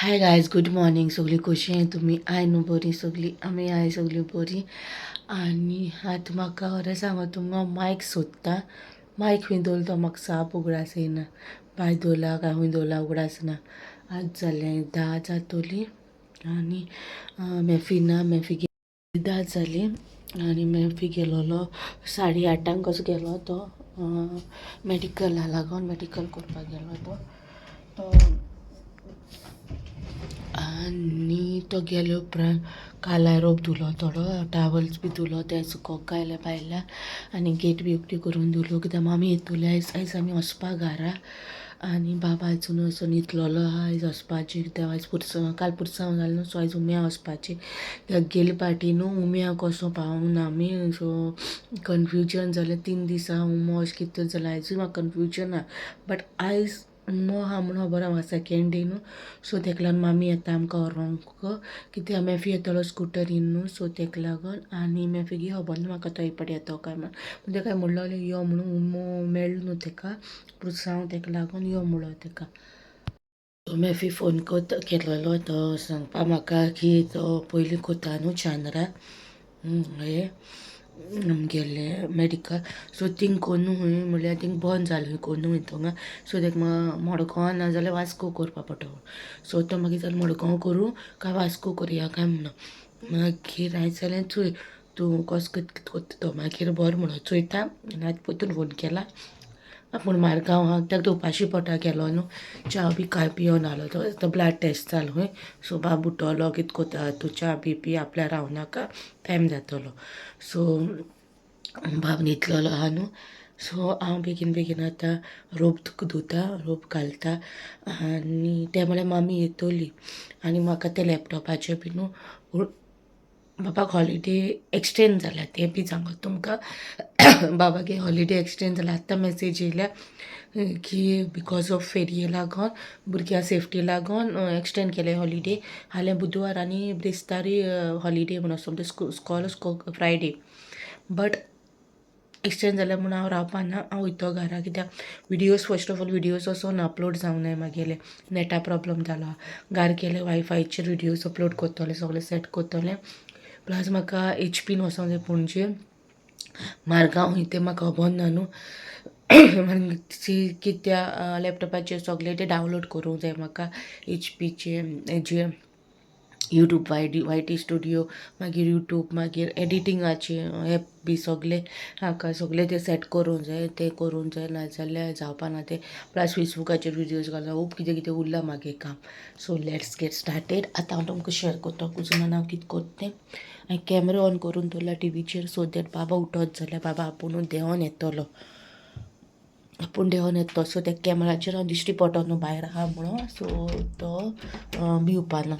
Hi guys, good morning. सगळी कशी आहे तुम्ही? आय न्हू बरी सगळी, आमी आय सगळी बरी. आनी आतां म्हाका खरें सांगो तुमकां मायक सोदता. मायक खंय दवरलो तो म्हाका साप उगडास येयना. भायर दवरला काय खंय दवरला उगडास ना. आज जालें 10 जातोली आनी मेफी ना. मेफी 10 जाली आनी मेफी गेलोलो 8:30 कसो गेलो तो मेडिकला लागून. मेडिकल करपाक गेलो तो आनी तो गेले उपरांत काला रोप धुलो, थोडो टावल्स बी धुलो, ते सुकोवंक घायले भायल्या आनी गेट बी उक्ती करून धुलो कित्याक मामी येतली आयज आमी वचपाक घरा. आनी बाबा आजून असो न्हिदलोलो आहा आयज वचपाची कित्याक आयज काल पुरसांव जालें न्हू, सो आयज उम्या वचपाची. गेले पाटी न्हू उम्या कसो पावूंक ना आमी, सो कन्फ्युजन जालें. 3 दीस उमो अशें कितें जालें आयजूय म्हाका कन्फ्युजन आहा. बट आयज उमो आहा म्हणून खबर आहा म्हाका सेकेंड डे न्हू, सो तेका लागून मामी येता आमकां व्हरोंक कित्याक मेफी येतलो स्कुटरीन न्हू, सो तेका लागून. आनी मेफीगे खबर ना म्हाका तो एपाटी येतो काय म्हणून, म्हणजे काय म्हणलोलें यो म्हणून उमो मेळ्ळो न्हू तेका पुरसांव, तेका लागून यो म्हणलो तेका. मेफी फोन केलोलो तो सांगपा म्हाका की तो पयलीं कोता न्हू चांद्रा हे गेल्ले मेडिकल, सो थिंग कोन्नू खंय म्हणल्यार थिंग बंद जालें कोन्नू हितूंक, सो तेका मडगांव ना जाल्यार वास्को करपा पडटलो. सो तो मागीर जाल्यार मडगांव करूं काय वास्को करया काय म्हणून. मागीर हांवें जाल्यार चोय तूं कसो कितें कोत्ता तो, मागीर बरो म्हणून चोयता. आनी आतां परतून फोन केला पूण मारगांव हांव ताका उपाशी पोटा गेलो न्हू, च्या बी कांय पियोन आलो तो ब्लड टेस्ट जालो खंय, सो बाब उठलो कितें कोता तूं च्या बी पी आपल्यार रावनाका टायम जातलो. सो बाब न्हिदलोलो आहा न्हू, सो हांव बेगीन आतां रोप धुता, रोप घालता आनी ते म्हळ्यार मामी येतली. आनी म्हाका ते लॅपटॉपाचेर बी न्हू बाबाक हॉलिडे एक्सटेंड जाल्या तें बी सांगत तुमकां. बाबागे हॉलिडे एक्सटेंड जाल्या. आतां मॅसेज येयल्या की बिकॉज ऑफ फेरये लागोन भुरग्यां सेफ्टी लागोन एक्सटेंड केले हॉलिडे. हाल्यां बुधवार आनी ब्रेस्तारी हॉलिडे म्हणून समज स्कॉल फ्रायडे, बट एक्सटेंड जाल्या म्हणून हांव रावपा ना, हांव वयतो घरा. कित्याक videos first of all videos वचोन अपलोड जावंक जाय म्हागेले, नेटा प्रॉब्लम जालो. घार गेले वायफायचेर विडियोज अपलोड करतले, सगळें सेट करतलें. प्लस म्हाका HP वचोंक जाय पणजे, मारगांव खंय तें म्हाका खबर ना न्हू. कित्या लॅपटॉपाचेर सगळें तें डावनलोड करूंक जाय म्हाका HPचे हेजे यूट्यूब YT स्टुडियो, मागीर यूट्यूब, मागीर एडिटिंगाचे एप बी सगळे हाका सगळे ते सेट करूंक जाय, ते करूंक जाय नाजाल्यार जावपा ना ते. प्लस फेसबुकाचेर विडियोज घालून खूब कितें कितें उरलां म्हागे काम. So let's get started. आतां हांव तुमकां शेअर करता कुजून हांव कितें करता तें. हांवें कॅमेरा ऑन करून दवरला टीव्हीचेर, सो दॅट बाबा उठत जाल्यार बाबा आपुणूच देंवोन येतलो. आपूण देंवोन येतो, सो त्या कॅमेराचेर हांव दिश्टी पडटो न्हू भायर आहा म्हणून, सो तो भिवपाना.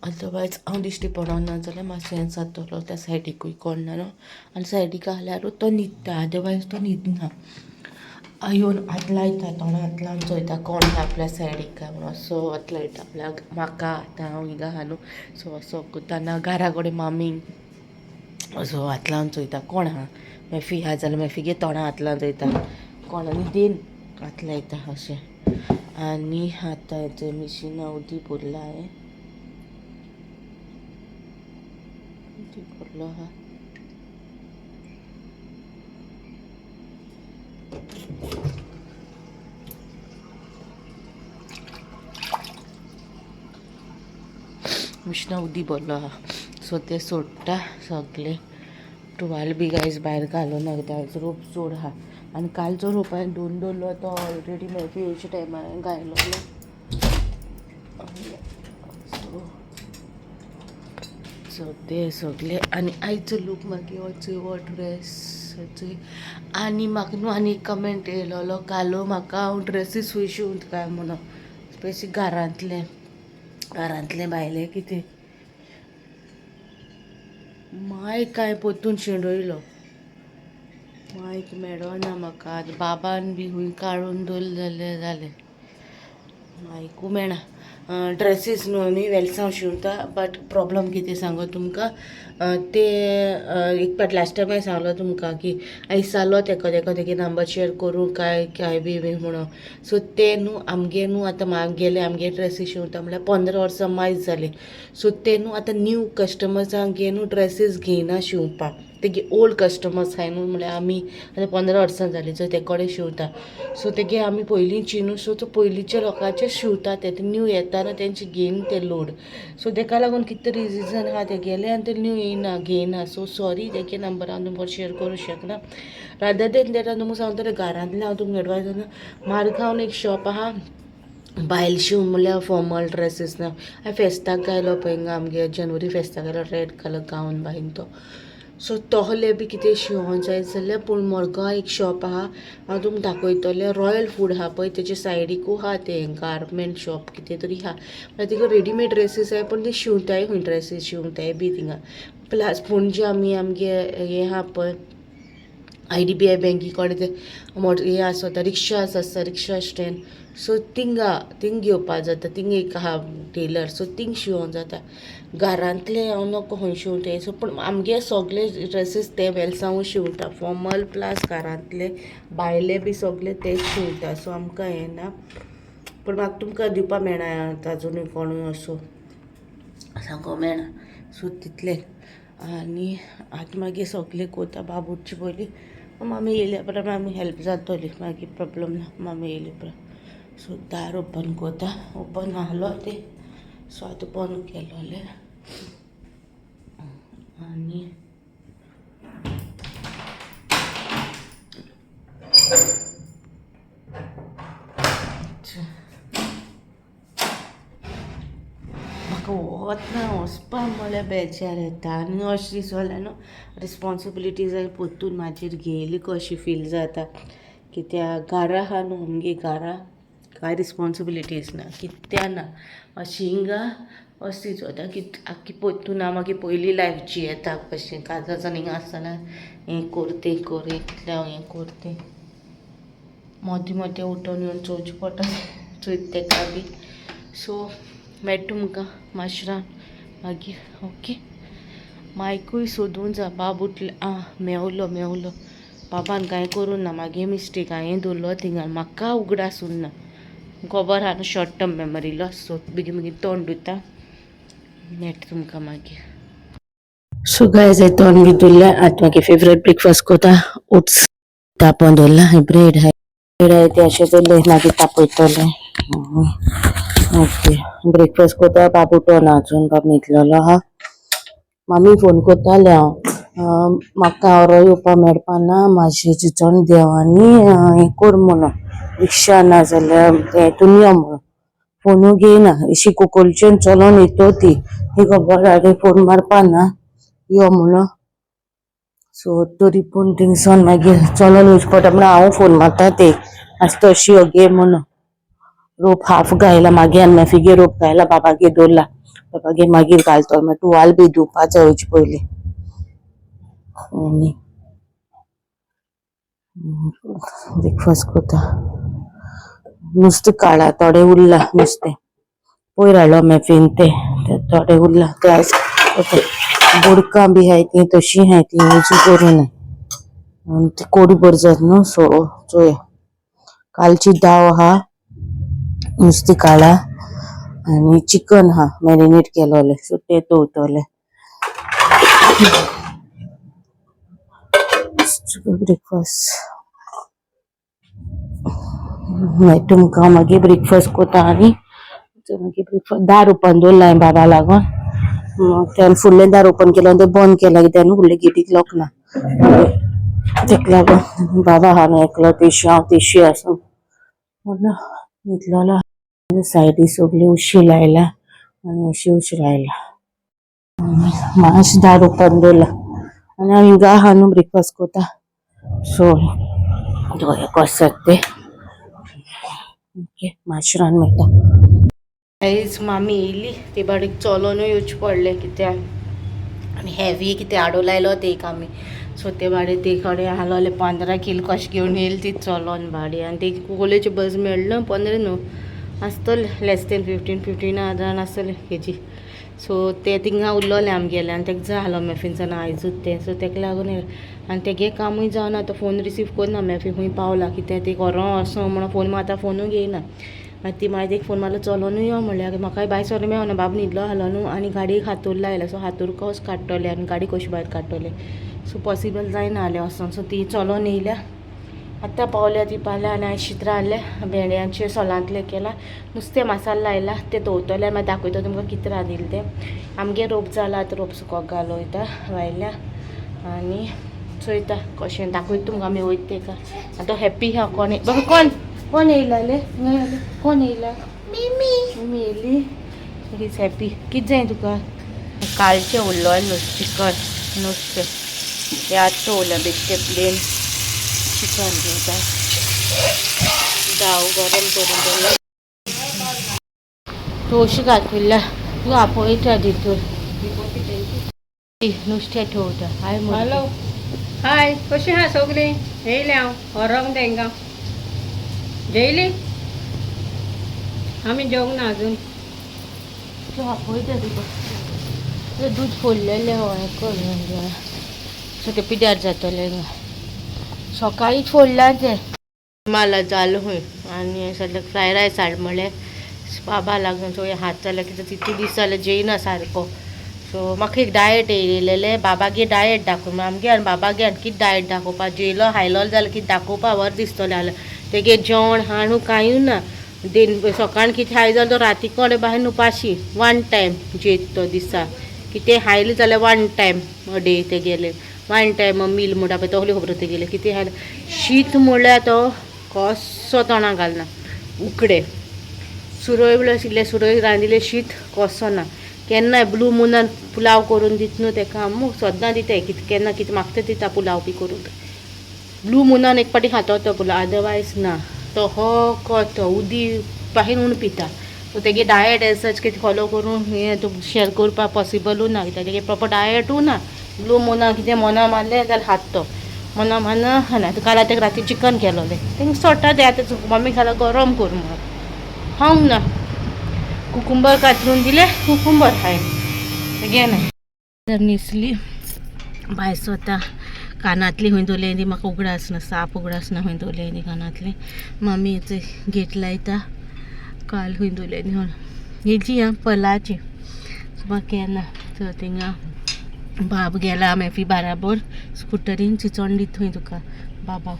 अदरवायज हांव दिश्टी पडोना जाल्यार मातसो हें जातलो, त्या सायडीकूय कोण ना न्हू. आनी सायडीक आहल्यारूच तो न्हिदता, अदरवायज तो न्हिदना. येवन हात लायता, तोंडां हात लावन चोयता कोण आहा आपल्या सायडीक काय म्हणून. असो हात लायता आपल्याक म्हाका. आतां हांव हिंगा आहा न्हू, सो असो कोत्ता ना घरा कडेन मामीक असो हात लावन चोयता कोण आहा. मेफी आहा जाल्यार मेफीगे तोंडां हात लावन चोयता कोण, न्हिदेन हात लायता अशें. आनी आतां हेचें मिशिना उदी भरला हांवें, उदी भरलो आहा. मिशिना उदी भरलो आहा, सो तें सोडटा सगळें. टुवाल बी गायज भायर घालूना कित्याक आयज रोप चड आहा. आनी कालचो रोप हांवें धुवन दवरलो तो ऑलरेडी मेफी येवच्या टायमार हांवें घायलोलो. सो तें सगळें. आनी आयचो लूक मागीर हो चोय ड्रेस चोय. आनी म्हाका न्हू आनी एक कमेंट येयलोलो कालो म्हाका हांव ड्रेसीस खंय शिंवता काय म्हणून, स्पेशली घरांतलें भायलें कितें मायक हांवें पोत्तून शेणयलो, मायक मेळोना म्हाका. आतां बाबान बी खंय काडून दवरलें जाल्यार जालें. आयकू मेळना ड्रेसीस न्हू आमी वेल्सांव शिंवता बट प्रॉब्लम कितें सांगो तुमकां ते एक पाट लास्ट टायम हांवें सांगलो तुमकां की आयसालो तेका नंबर शेअर करूं काय बी म्हणून सो ते न्हू आमगे न्हू आतां गेले आमगे ड्रेसीस शिंवता म्हळ्यार 15 वर्सां मायज जाली सो ते न्हू आतां न्यू कस्टमर्सांक न्हू ड्रेसीस घेयना शिंवपाक तेगे ओल्ड कस्टमर्स आहाय न्हू म्हळ्यार आमी आतां 15 वर्सां जालीं सो ते कडेन शिंवता सो तेगे आमी पयलींची न्हू सो तो पयलींच्या लोकांचे शिंवता ते न्यू येता न्हू तेंचे घेयन ते लोड सो तेका लागून कितें तरी रिझन आहा ते गेले आनी ते न्यू येयना घेयना सो सॉरी तेगे नंबर हांव तुमकां शेअर करूं शकना रादर देन देट हांव तुमकां सांगतलें घरांतलें हांव तुमकां एडवायस दिना मारगांवन एक शॉप आहा बायल शिव म्हणल्यार फॉर्मल ड्रेसीस ना हांवें फेस्ताक घायलो पळय हिंगा आमगे जनवरी फेस्ताक घायलो रेड कलर गावन बाईन तो सो तोहले बी कितें शिवों जाय जाल्यार पूण मडगांव एक शॉप आहा हांव तुमकां दाखयतलें रॉयल फूड आहा पळय तेजे सायडीकू आहा तें गारमेंट शॉप कितें तरी आहा म्हळ्यार तिका रेडीमेड ड्रेसीस आहाय पूण ती शिवताय खंय ड्रेसीस शिवताय बी थिंगा प्लस पणजे आमगे हें आहा पळय IDBI बँकी कडेन ते हें आसता रिक्षा आसता रिक्षा स्टँड सो थिंग घेवपा जाता थिंग एक आहा टेलर सो थिंग शिवों जाता घरांतले हांव नको खंय शिंवते सो पूण आमगे सगळे ड्रेसीस ते वेल्सांव शिंवता फॉर्मल प्लस घरांतले भायले बी सगळे तेच शिंवता सो आमकां हें ना पूण म्हाका तुमकां दिवपा मेळना आजुनूय कोणूय असो सांगो मेळना सो तितलें आनी आतां मागीर सगळें कोता बाबूची पयलीं मामी येयल्या उपरांत आमी हेल्प जातली मागीर प्रॉब्लम ना मामी येयल्या उपरांत सो दार ओपन कोता ओपन आहलो ते सो आतां बंद केलोलें आनी म्हाका वतना वचपा म्हळ्यार बेजार येता आनी अशें दिसोलें न्हू रिस्पॉन्सिबिलिटी जाय पोत्तून म्हाजेर घेयली कशी फील जाता कित्याक घरा आहा न्हू आमगे घरा कांय रिस्पॉन्सिबिलिटीज ना कित्या ना अशी हिंगा अशी दिसोता की आख्खी पोत्तून हांव मागीर पयली लायफ जियेता कशें काजाच्यान हिंगा आसतना हें कोर तें कोर इतलें हांव हें कोर तें मोदें उठोन येवन चोवचें पडटा चोयत तेका बी सो मेळटा तुमकां माशरान मागीर ओके मायकूय सोदूं जा बाब उठले मेवलो बाबान कांय करूं ना मागे मिस्टेक हांवें दवरलो थिंगा म्हाका उगडासून ना खबर आहा न्हू short term memory loss so बेगीन तोंड धुता मेळटा तुमकां मागीर सो गायज हांवें तोंड बी धुल्लें आतां मागीर फेवरेट ब्रेकफास्ट कोता ओट्स तापोवन दवरला ब्रेड हाय ते अशें दवरलें मागीर तापयतलें ओके ब्रेकफास्ट कोता बाबू तो ना अजून बाब न्हिदलेलो आहा मामी फोन कोत्तालें हांव म्हाका हावरो येवपा मेळपा ना म्हाजें चिचण देवानी हें कोर म्हणून रिक्षा ना जाल्यार हेतून यो म्हणून फोनू घेयना अशी कोकोलच्यान चलोन येतो ती खबर हांवें फोन मारपा ना यो म्हणून सो तरी पूण थिंगसान मागीर चलोन येवचें पडटा म्हणून हांव फोन मारता ते आसता अशी यो गे म्हणून रोप हाफ घायला मागे आनी मेफिगे रोप घायला बाबागे दवरला बाबागे मागीर घालतो मागीर तुवाल बी धुवपा जाय वयचे पयलीं आनी ब्रेकफास्ट कोता नुस्तें काडा थोडें उरला नुस्तें पयर हाडलो मेफीन ते थोडें उरला ते आयज बोडकां बी हाय ती तशीं हाय ती यूज करूं ना आनी ती कोडी बरी जाता न्हू सो चोया कालची दाव आहा नुस्तें काडा आनी चिकन आहा मॅरिनेट केलोलें सो तें दवरतलें ब्रेकफास्ट मागीर तुमकां मागीर ब्रेकफास्ट कोता आनी मागीर ब्रेकफास्ट दार ओपन दवरला हांवें बाबा लागून त्यान फुडलें दार ओपन केलें आनी तें बंद केलां कित्याक न्हू फुडले गेटीक लॉक ना तेका लागून बाबा आहा न्हू एकलो तेशी हांव तेशी आसूं म्हणून न्हिदलेलो सायडी सगळी उशी लायला आनी अशी उशी लायला मातशें दार ओपन दवरला आनी हांव हिंगा आहा न्हू ब्रेकफास्ट कोता सो दोळे कशे ते ओके माशरान मेळटा आयज मामी येयली ते बारीक चलोनूय येवचें पडलें कित्याक आनी हेवी कितें हाडू लायलो ते एक आमी सो ते भाडे ते कडेन आहलोले 15 किलो कशें घेवन येयली ती चलोन भाडी आनी ते कॉलेज बस मेळ्ळी ना 15 न्हू आसतले लेस देन 15,000 आसतले केजी. सो ते थिंगा उरलोले आमी गेले आनी तेका जाय आसलो मॅफिन्सान आयजूच तें. सो तेका लागून आनी तेगे कामूय जावना तो फोन रिसीव करना मॅफी खंय पावला कितें ती व्हरो असो म्हणून फोन मारता फोनूय घेयना. मागीर ती मागीर फोन मारलो चलोनूय यो म्हणल्यार म्हाकाय भायर सर मेळना बाबा न्हिदलो आसलो न्हू आनी गाडयेक हातूर लायला. सो हातूर कस काडटले आनी गाडी कशी भायर काडटले. सो पॉसिबल जायना जालें वचोन. सो ती चलोन येयल्या आतां पावल्या ती पावल्या आनी हांवें शितरां हाडले भेंड्यांचे सोलांतले केला नुस्तें मसाला लायला ते दवरतले मागीर दाखयता तुमकां कितें रांदिल्लें तें. आमगे रोप जाला आतां रोप सुकोवपाक घालयता भायल्या आनी चोयता कशें दाखयता तुमकां आमी वयता तेका. आतां तो हॅप्पी हा कोण बाबा कोण येयला ले कोण येयला मम्मी येयली. Is happy. कितें जाय तुका कालचें उरलोलें चिकन नुस्तें तें आतां दवरलें बेश्टें प्लेन चिकन घेता जाव गरम करून दवरलें तोशी घातल्या तूं आपयता तितून नुस्तें ठेवता. हॅलो हाय कशी आहा सगळीं. येयलें हांव व्हरोंक तेंकां जेयली आमी जेवंक ना अजून. तूं आपयता तुका तें दूद फोडलेलें हें कर म्हणजे सो तें पिड्यार जातलें सकाळींच फोडलां तें माला जालो खंय आनी सद्याक फ्राय रायस हाड म्हणलें बाबा लागून सो हात जाल्यार कितें कितले दीस जाले जेयना सारको. सो म्हाका एक डायट येयलेलें बाबागे डायट दाखय आमगे आनी बाबागे आनी कितें डायट दाखोवपा जेयलो हायलो जाल्यार कितें दाखोवपा बरें दिसतलें जाल्यार तेगे जेवण हाणू कांय ना दिन सकाळ कितें हाय जाल्यार तो राती कोडे बाहेर उपाशी 1 टायम जेयत तो दिसा कितें हायलें जाल्यार 1 टायम अ डे तेगेलें 1 टायम मील म्हणटा पळय तोहलें खबर तेगेलें कितें हायलें शीत म्हणल्यार तो कसो तोंडां घालना उकडे सुरय बी आशिल्ले सुरय रांदिल्लें शीत कसो ना. केन्नाय ब्लू मुनान पुलाव करून दिता न्हू तेका मू सद्दां दिताय कितें केन्ना कितें मागता दिता पुलाव बी करून ब्लू मुनान एक पाटी खातो तो पुलाव अदरवायज ना तो हो तो उदी बाहेर उण पिता. सो तेगे डायट एज सच कितें फॉलो करून हें तूं शेअर करपा पॉसिबलू ना कित्याक तेगे प्रॉपर डायटू ना. ब्लू मुना कितें मना मारलें जाल्यार हात तो मना मारना खाना. काल तेका राती चिकन केलोलें तेंकां सोडटा तें आतां मम्मी खाला गरम कर म्हणून खावंक ना. कुकुंबर कातरून दिलें कुकुंबर खाय तेगे ना. न्हिसली भायर स्वता कानांतली खंय दवरलेली म्हाका उगडास ना साप उगडास ना खंय दवरलेली कानांतली मम्मी गेट लायता काल खंय दवरलेली हेजी आं पलाची म्हाका येना. सो थिंगा बाब गेला मॅफी बाराबर स्कुटरीन चिचोण दिता थंय तुका बाबा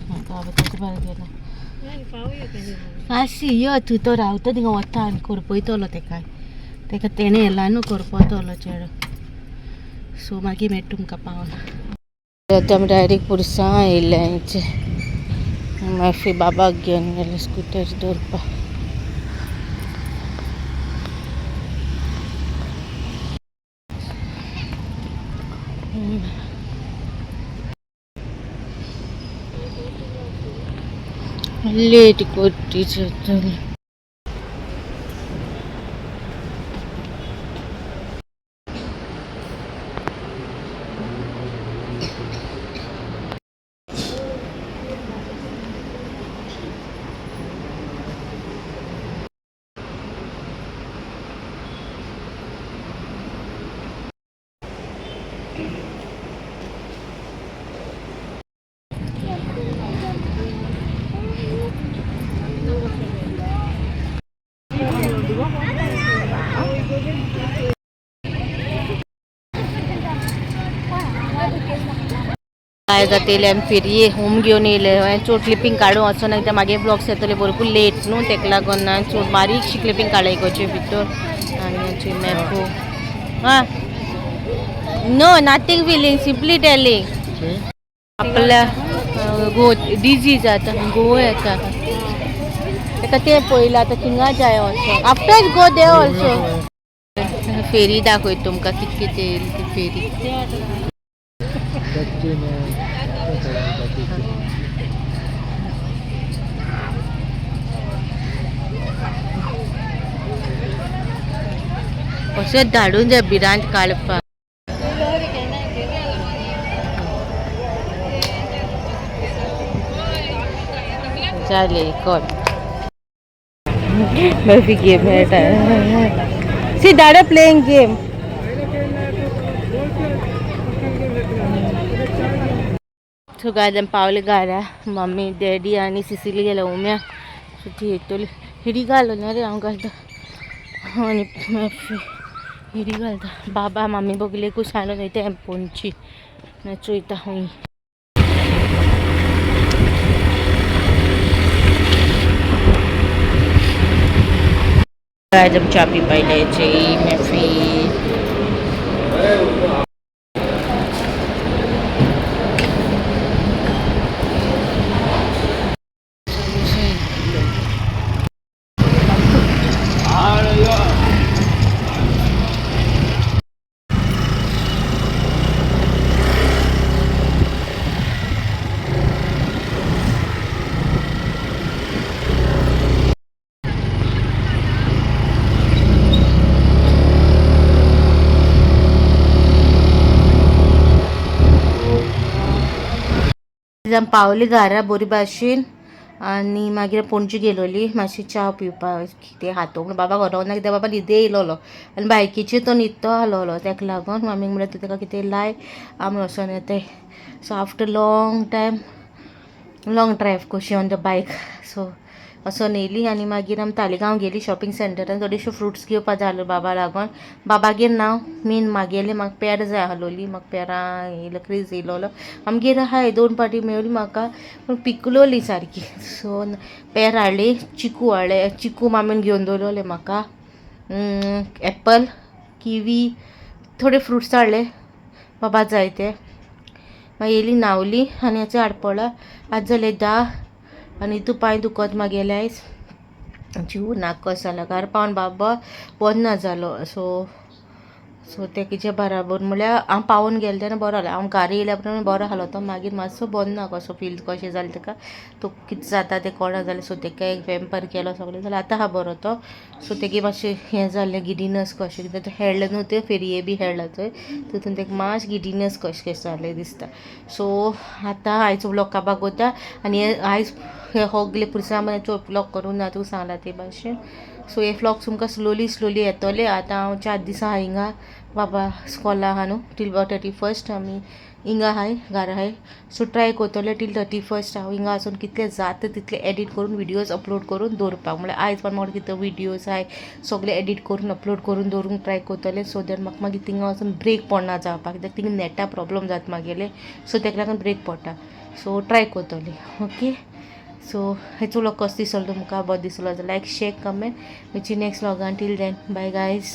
बाबा तेका बारा गेला आशी यो तूं तो रावता थिंगा वता आनी करपयतलो तेका तेणें येला न्हू करपतलो चेडो. सो मागीर मेळटा तुमकां पावोन आतां आमी डायरेक्ट पुरसां येयल्या हेंचे मॅफी बाबाक घेवन गेले स्कुटर दवरपा. लेट करती चली काय जातले आमी फेरये होम घेवन येयले हांवें चड क्लिपींग काडूं वचोना कित्याक मागे ब्लॉग्स येतले भरपूर लेट न्हू तेका लागून ना चड बारीकशी क्लिपींग काडले इकोचे भितर आनी मॅफो आं no nothing feeling simply telling आपल्या गो डिजी जाता घोव येता तेका तें पयलें आतां थिंगा जाय वचोन आफ्टर गो दे ऑल्सो फेरी दाखयता तुमकां कितें कितें येयली ती फेरी अशें धाडून जाय भिरांत काडपाक जालें कर बर्फी गेम खेळटा see dad playing game so गाय पावले घरा मम्मी डॅडी आनी सिसिली गेल्या उम्या सो ती येतली हिडी घालो ना रे हांव घालता आनी हिडी घालता बाबा मम्मी बगले कुसाणून वयता पोंची चोयता हूंय जब चापी पाइले चाहिए मैं फिर पावली घरा बरी भाशेन आनी मागीर पणजी गेलोली मातशी च्या पिवपाक कितें हातूंक बाबा व्हरोना कित्याक बाबा न्हिदे येयलोलो आनी बायकीचेर तो न्हिदतो आसलोलो ताका लागून मामीक म्हणल्यार ताका कितें लाय आमी वचोन येताय so after long time long drive कशी ऑन द बायक सो वचोन येयली आनी मागीर आमी तालिगांव गेली शॉपिंग सेंटरान थोडेश्यो फ्रुट्स घेवपा जाय आसलो बाबा लागून बाबागेर नांव मेन म्हागेलें म्हाका पेर जाय आसलोली म्हाका पेरां येयलो क्रेज येयलोलो आमगेर आहाय 2 पाटी मेळ्ळी म्हाका पूण पिकलोली सारकी सो पेर हाडली चिकू हाडले चिकू मामीन घेवन दवरलेले म्हाका एप्पल किवी थोडे फ्रुट्स हाडले बाबा जाय ते मागीर येयली न्हांवली आनी हाचे हाडपळा आज जाले 10 आनी तूं पांय दुखत मागेले आयज जीव नाक कसो जालो घरा पावन बाबा बरो ना जालो सो तेजे बराबर म्हळ्यार हांव पावून गेलें तेन्ना बरो जालो हांव घरा येयल्या उपरांत बरो आसलो तो मागीर मातसो बरो ना कसो फील कशें जालें ताका तो कितें जाता तें कळना जालें सो ताका एक वेम्पर केलो सगळें जाल्यार आतां आहा बरो तो सो तेगे मातशें हें जाल्लें गिडिनस कशें कित्याक तो हेळ्ळें न्हू ते फेरये बी हेळ्ळा थंय तितून ताका मातशें गिडिनस कशें जालें दिसता सो आतां आयचो व्लॉग काबार कोत्ता आनी आयज हे होगले पुरसां व्लॉग करून ना तूं सांगला ते भाशेन सो हे व्लॉग्स तुमकां स्लोली येतले आतां हांव 4 दीस आहा हिंगा बाबा स्कॉला आहा न्हू टील 31st आमी हिंगा आहाय घरा आहाय सो ट्राय करतले टील 31st हांव हिंगा वचून कितलें जाता तितलें एडीट करून विडियोज अपलोड करून दवरपाक म्हळ्यार आयज पण म्हाका कितें विडियोज आहाय सगळे एडीट करून अपलोड करून दवरूंक ट्राय करतलें सो दॅट म्हाका मागीर थिंगा वचून ब्रेक पडना जावपाक कित्याक थिंगा नेटा प्रॉब्लम जाता मागेलें सो ताका लागून ब्रेक पडटा सो ट्राय करतलें ओके सो हेचो व्लॉग कसो दिसलो तुमकां बरो दिसलो जाल्यार लायक शेअर कमेंट मेची नेक्स्ट व्लॉगान टील देन बाय गायज